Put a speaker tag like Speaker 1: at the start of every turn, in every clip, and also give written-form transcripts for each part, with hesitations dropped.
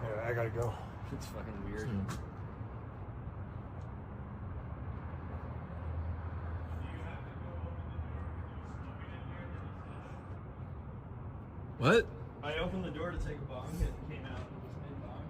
Speaker 1: Yeah, I gotta go.
Speaker 2: It's fucking weird.
Speaker 3: What?
Speaker 2: I opened the door to take a bong and it came out. It was mid-bong.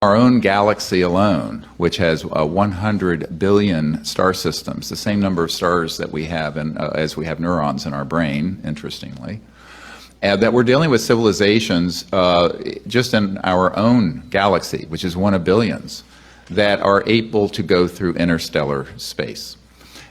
Speaker 1: our own galaxy alone, which has 100 billion star systems, the same number of stars that we have as we have neurons in our brain, interestingly, that we're dealing with civilizations just in our own galaxy, which is one of billions, that are able to go through interstellar space.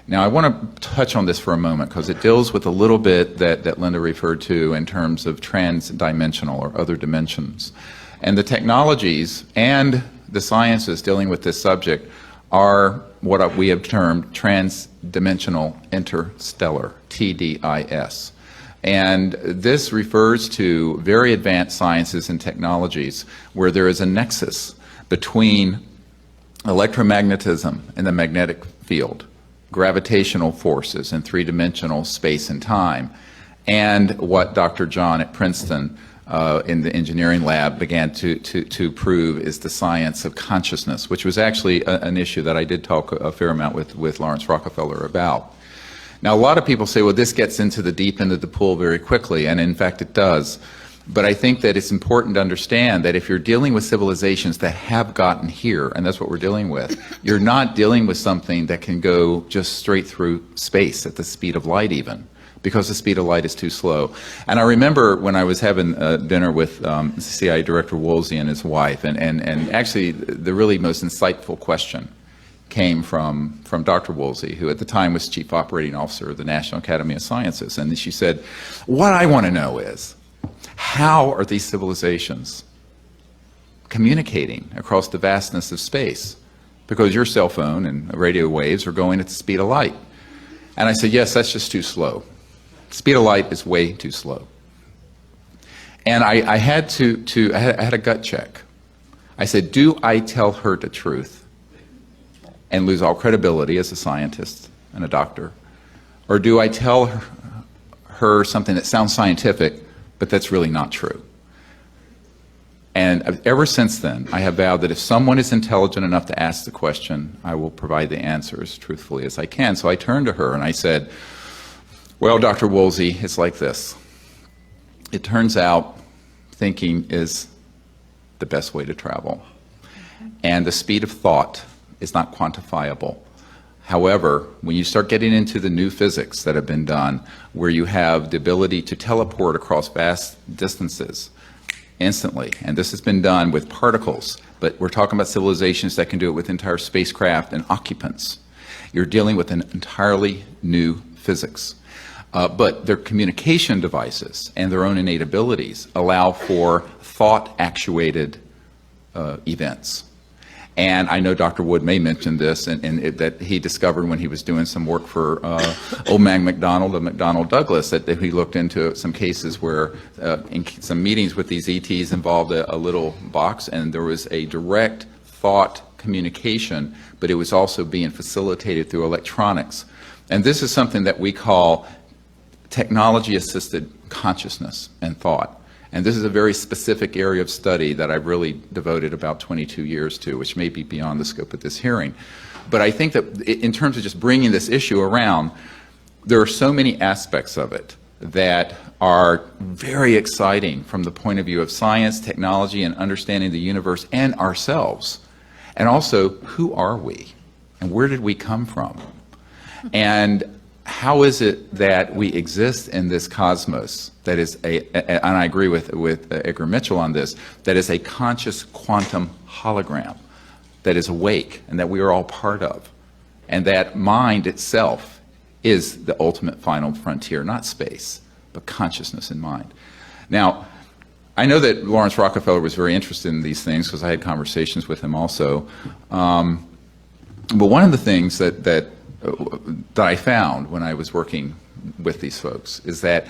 Speaker 1: Now, I want to touch on this for a moment because it deals with a little bit that Linda referred to in terms of transdimensional or other dimensions. And the technologies and the sciences dealing with this subject are what we have termed transdimensional interstellar, TDIS. And this refers to very advanced sciences and technologies where there is a nexus between electromagnetism and the magnetic field, gravitational forces in three-dimensional space and time, and what Dr. John at Princeton in the engineering lab began to prove is the science of consciousness, which was actually an issue that I did talk a fair amount with Lawrence Rockefeller about. Now, a lot of people say, well, this gets into the deep end of the pool very quickly, and in fact it does. But I think that it's important to understand that if you're dealing with civilizations that have gotten here, and that's what we're dealing with, you're not dealing with something that can go just straight through space at the speed of light even, because the speed of light is too slow. And I remember when I was having dinner with CIA Director Woolsey and his wife, and actually the really most insightful question came from Dr. Woolsey, who at the time was Chief Operating Officer of the National Academy of Sciences. And she said, what I want to know is, how are these civilizations communicating across the vastness of space? Because your cell phone and radio waves are going at the speed of light. And I said, yes, that's just too slow. Speed of light is way too slow. And I had I had a gut check. I said, do I tell her the truth and lose all credibility as a scientist and a doctor? Or do I tell her something that sounds scientific, but that's really not true? And ever since then, I have vowed that if someone is intelligent enough to ask the question, I will provide the answer as truthfully as I can. So I turned to her and I said, well, Dr. Woolsey, it's like this. It turns out thinking is the best way to travel. And the speed of thought is not quantifiable. However, when you start getting into the new physics that have been done, where you have the ability to teleport across vast distances instantly, and this has been done with particles, but we're talking about civilizations that can do it with entire spacecraft and occupants. You're dealing with an entirely new physics. But their communication devices and their own innate abilities allow for thought-actuated events. And I know Dr. Wood may mention this, that he discovered when he was doing some work for old man McDonald of McDonnell Douglas, that he looked into some cases where in some meetings with these ETs involved a little box, and there was a direct thought communication, but it was also being facilitated through electronics. And this is something that we call technology-assisted consciousness and thought. And this is a very specific area of study that I've really devoted about 22 years to, which may be beyond the scope of this hearing. But I think that in terms of just bringing this issue around, there are so many aspects of it that are very exciting from the point of view of science, technology, and understanding the universe and ourselves. And also, who are we? And where did we come from? And how is it that we exist in this cosmos that is and I agree with Edgar Mitchell on this, that is a conscious quantum hologram that is awake and that we are all part of, and that mind itself is the ultimate final frontier, not space, but consciousness and mind. Now, I know that Lawrence Rockefeller was very interested in these things because I had conversations with him also. But one of the things that I found when I was working with these folks is that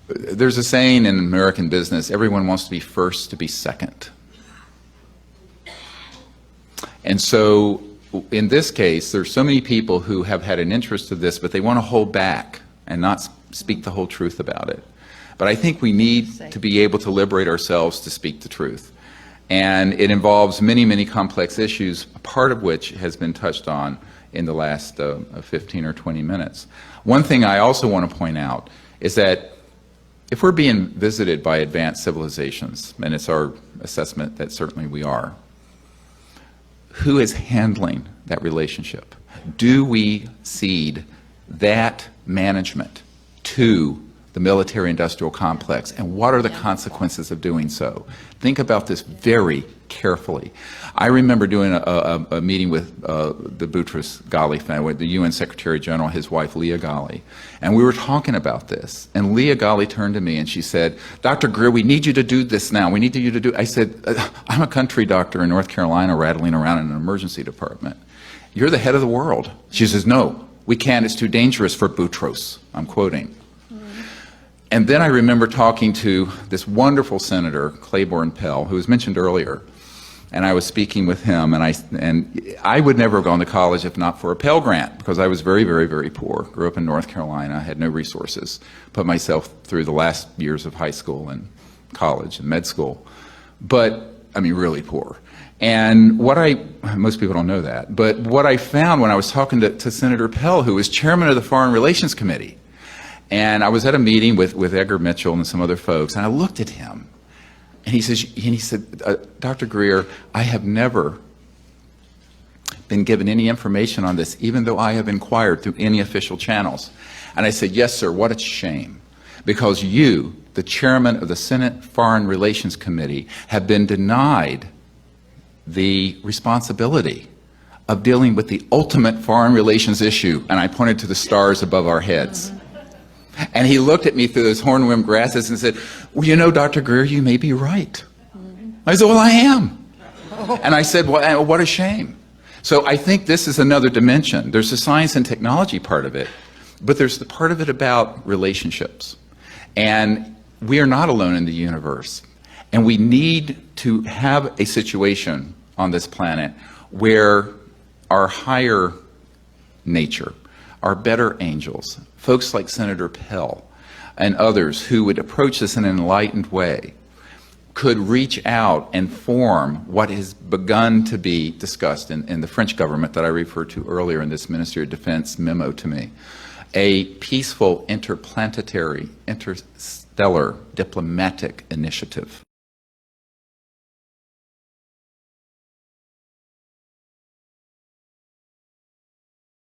Speaker 1: there's a saying in American business, everyone wants to be first to be second. And so in this case, there's so many people who have had an interest in this, but they want to hold back and not speak the whole truth about it. But I think we need to be able to liberate ourselves to speak the truth. And it involves many, many complex issues, part of which has been touched on in the last 15 or 20 minutes. One thing I also want to point out is that if we're being visited by advanced civilizations, and it's our assessment that certainly we are, who is handling that relationship? Do we cede that management to the military-industrial complex, and what are the consequences of doing so? Think about this very carefully. I remember doing a meeting with the Boutros Ghali family, the UN Secretary General, his wife Leah Ghali, and we were talking about this. And Leah Ghali turned to me and she said, "Dr. Greer, we need you to do this now. We need you to do." I said, "I'm a country doctor in North Carolina rattling around in an emergency department. You're the head of the world." She says, "No, we can't. It's too dangerous for Boutros." I'm quoting. And then I remember talking to this wonderful senator, Claiborne Pell, who was mentioned earlier, and I was speaking with him, and I would never have gone to college if not for a Pell Grant, because I was very, very, very poor. Grew up in North Carolina, had no resources, put myself through the last years of high school and college and med school, but, I mean, really poor. And most people don't know that, but what I found when I was talking to Senator Pell, who was chairman of the Foreign Relations Committee, and I was at a meeting with Edgar Mitchell and some other folks, and I looked at him, and he said, "Dr. Greer, I have never been given any information on this, even though I have inquired through any official channels." And I said, "Yes, sir, what a shame, because you, the chairman of the Senate Foreign Relations Committee, have been denied the responsibility of dealing with the ultimate foreign relations issue." And I pointed to the stars above our heads. And he looked at me through those hornworm glasses and said, "Well, you know, Dr. Greer, you may be right." I said, "Well, I am." And I said, "Well, what a shame." So I think this is another dimension. There's the science and technology part of it, but there's the part of it about relationships. And we are not alone in the universe. And we need to have a situation on this planet where our higher nature, our better angels, folks like Senator Pell and others who would approach this in an enlightened way, could reach out and form what has begun to be discussed in the French government that I referred to earlier in this Ministry of Defense memo to me, a peaceful interplanetary, interstellar diplomatic initiative.